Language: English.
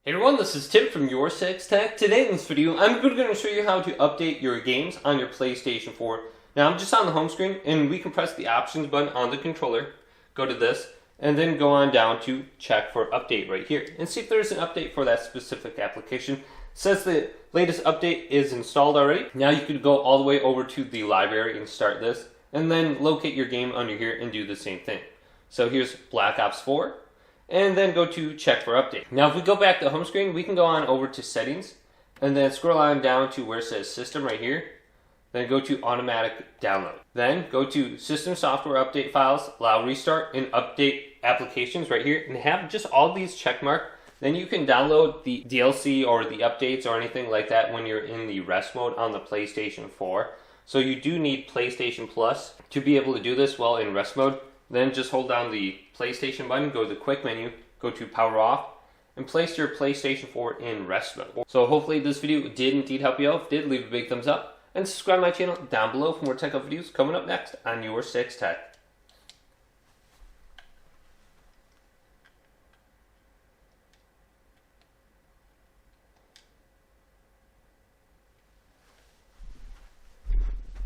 Hey everyone, this is Tim from YourSixTech. Today in this video, I'm going to show you how to update your games on your PlayStation 4. Now I'm just on the home screen, and we can press the options button on the controller, go to this, and then go on down to check for update right here, and see if there's an update for that specific application. It says the latest update is installed already. Now you could go all the way over to the library and start this, and then locate your game under here and do the same thing. So here's Black Ops 4. And then go to check for update. Now if we go back to the home screen, we can go on over to settings and then scroll on down to where it says system right here. Then go to automatic download. Then go to system software update files, allow restart and update applications right here, and have just all these check marked. Then you can download the DLC or the updates or anything like that when you're in the rest mode on the PlayStation 4. So you do need PlayStation Plus to be able to do this while in rest mode. Then just hold down the PlayStation button, go to the quick menu, go to power off, and place your PlayStation 4 in rest mode. So hopefully this video did indeed help you out. If it did, leave a big thumbs up, and subscribe to my channel down below for more tech videos coming up next on YourSixTech.